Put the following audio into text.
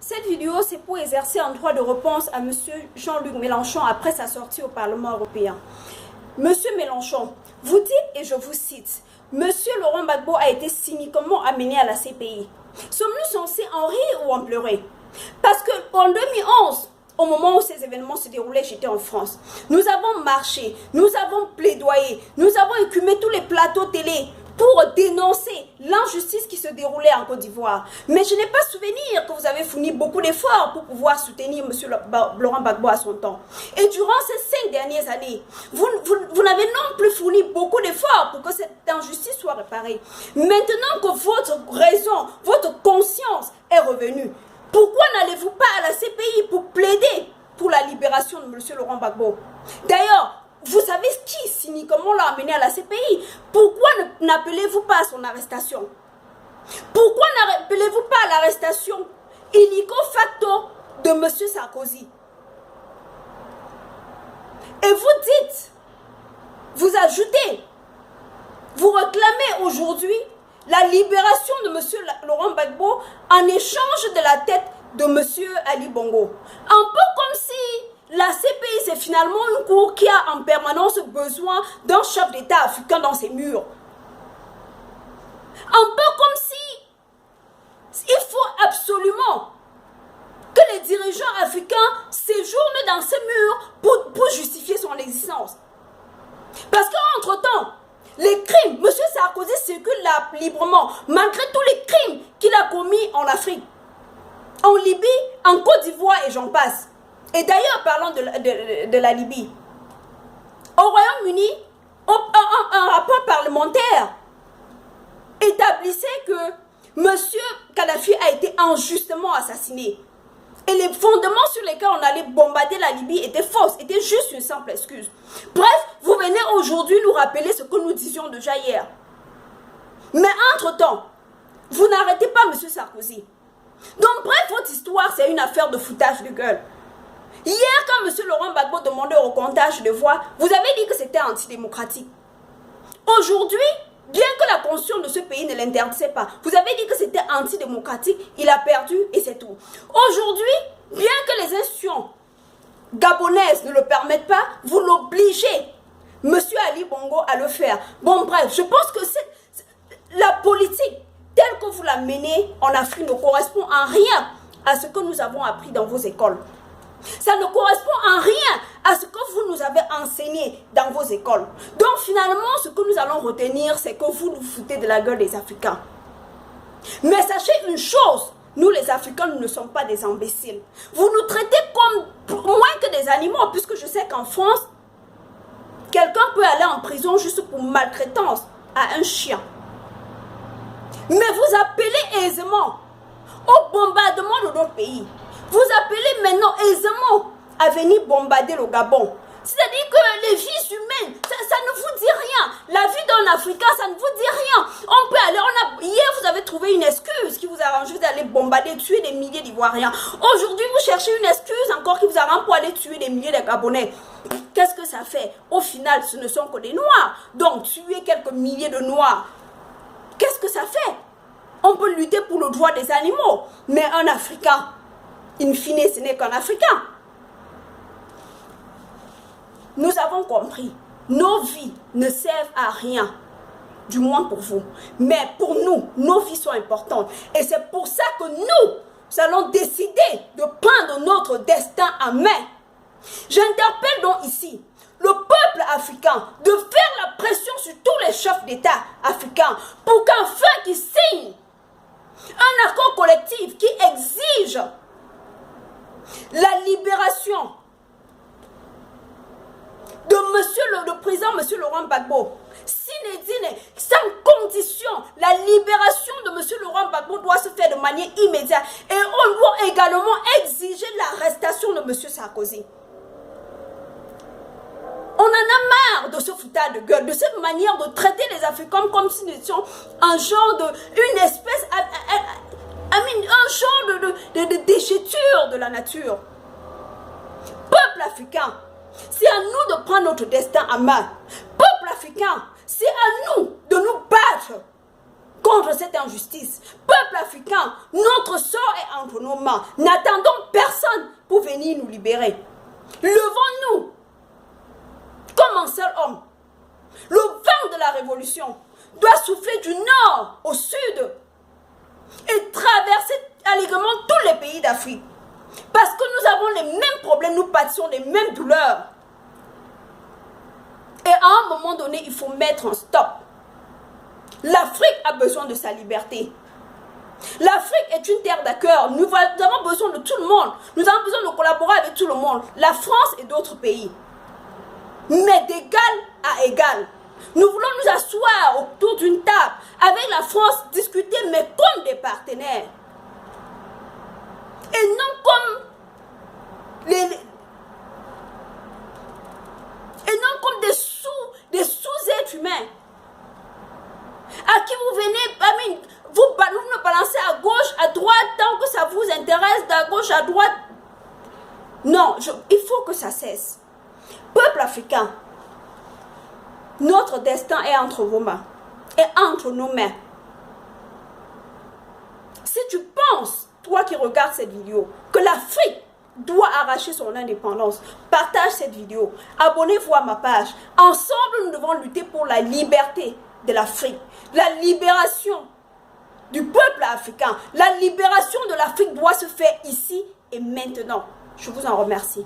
Cette vidéo, c'est pour exercer un droit de réponse à M. Jean-Luc Mélenchon après sa sortie au Parlement européen. Monsieur Mélenchon, vous dites, et je vous cite, Monsieur Laurent Gbagbo a été cyniquement amené à la CPI. Sommes-nous censés en rire ou en pleurer? Parce qu'en 2011, au moment où ces événements se déroulaient, j'étais en France. Nous avons marché, nous avons plaidoyé, nous avons écumé tous les plateaux télé pour dénoncer l'injustice qui se déroulait en Côte d'Ivoire. Mais je n'ai pas souvenir que vous avez fourni beaucoup d'efforts pour pouvoir soutenir M. Laurent Gbagbo à son temps. Et durant ces 5 dernières années, vous n'avez non plus fourni beaucoup d'efforts pour que cette injustice soit réparée. Maintenant que votre raison, votre conscience est revenue, pourquoi n'allez-vous pas à la CPI pour plaider pour la libération de M. Laurent Gbagbo? D'ailleurs, vous savez qui cyniquement l'a amené à la CPI? Pourquoi n'appelez-vous pas à son arrestation? Pourquoi n'appelez-vous pas à l'arrestation illico facto de M. Sarkozy? Et vous dites, vous ajoutez, vous réclamez aujourd'hui la libération de M. Laurent Gbagbo en échange de la tête de M. Ali Bongo. Un peu comme si la CPI, c'est finalement une cour qui a en permanence besoin d'un chef d'État africain dans ses murs. Un peu comme si il faut absolument que les dirigeants africains séjournent dans ces murs pour justifier son existence. Parce qu'entre-temps, les crimes, M. Sarkozy circule là librement, malgré tous les crimes qu'il a commis en Afrique, en Libye, en Côte d'Ivoire et j'en passe. Et d'ailleurs, parlant de la Libye, au Royaume-Uni, un rapport parlementaire établissait que M. Kadhafi a été injustement assassiné. Et les fondements sur lesquels on allait bombarder la Libye étaient fausses, étaient juste une simple excuse. Bref, vous venez aujourd'hui nous rappeler ce que nous disions déjà hier. Mais entre-temps, vous n'arrêtez pas M. Sarkozy. Donc bref, votre histoire, c'est une affaire de foutage de gueule. Hier, quand M. Laurent Gbagbo demandait au comptage de voix, vous avez dit que c'était antidémocratique. Aujourd'hui, bien que la constitution de ce pays ne l'interdisait pas, vous avez dit que c'était antidémocratique, il a perdu et c'est tout. Aujourd'hui, bien que les institutions gabonaises ne le permettent pas, vous l'obligez, M. Ali Bongo, à le faire. Bon, bref, je pense que la politique telle que vous la menez en Afrique ne correspond en rien à ce que nous avons appris dans vos écoles. Ça ne correspond en rien à ce que vous nous avez enseigné dans vos écoles. Donc finalement, ce que nous allons retenir, c'est que vous nous foutez de la gueule des Africains. Mais sachez une chose, nous les Africains, nous ne sommes pas des imbéciles. Vous nous traitez comme moins que des animaux, puisque je sais qu'en France, quelqu'un peut aller en prison juste pour maltraitance à un chien. Mais vous appelez aisément au bombardement de notre pays. Vous appelez maintenant aisément à venir bombarder le Gabon. C'est-à-dire que les vies humaines, ça ne vous dit rien. La vie d'un Africain, ça ne vous dit rien. On peut aller, hier vous avez trouvé une excuse qui vous arrange d'aller bombarder, tuer des milliers d'Ivoiriens. Aujourd'hui vous cherchez une excuse encore qui vous arrange pour aller tuer des milliers de Gabonais. Qu'est-ce que ça fait? Au final, ce ne sont que des Noirs. Donc tuer quelques milliers de Noirs, qu'est-ce que ça fait? On peut lutter pour le droit des animaux, mais un Africain, in fine, ce n'est qu'un Africain. Nous avons compris, nos vies ne servent à rien, du moins pour vous. Mais pour nous, nos vies sont importantes. Et c'est pour ça que nous allons décider de prendre notre destin en main. J'interpelle donc ici le peuple africain de faire la pression sur tous les chefs d'État africains pour qu'enfin qu'ils signent un accord collectif qui exige la libération de le président M. Laurent Gbagbo. Sine die, sans condition, la libération de M. Laurent Gbagbo doit se faire de manière immédiate. Et on doit également exiger l'arrestation de M. Sarkozy. On en a marre de ce foutage de gueule, de cette manière de traiter les Africains comme si nous étions un genre une espèce, un genre de déchéture de la nature. Peuple africain, c'est à nous de prendre notre destin en main. Peuple africain, c'est à nous de nous battre contre cette injustice. Peuple africain, notre sort est entre nos mains. N'attendons personne pour venir nous libérer. Levons-nous comme un seul homme. Le vent de la révolution doit souffler du nord au sud et traverser allègrement tous les pays d'Afrique. Parce que nous avons les mêmes problèmes, nous pâtissons des mêmes douleurs. Et à un moment donné, il faut mettre un stop. L'Afrique a besoin de sa liberté. L'Afrique est une terre d'accueil. Nous avons besoin de tout le monde. Nous avons besoin de collaborer avec tout le monde. La France et d'autres pays. Mais d'égal à égal. Nous voulons nous asseoir autour d'une table avec la France, discuter, mais comme des partenaires. Et non comme des sous-êtres humains. À qui vous venez, vous me balancez à gauche, à droite, tant que ça vous intéresse, de gauche à droite. Non, il faut que ça cesse. Peuple africain, notre destin est entre vos mains, est entre nos mains. Si tu penses, toi qui regardes cette vidéo, que l'Afrique doit arracher son indépendance, partage cette vidéo, abonnez-vous à ma page. Ensemble, nous devons lutter pour la liberté de l'Afrique, la libération du peuple africain. La libération de l'Afrique doit se faire ici et maintenant. Je vous en remercie.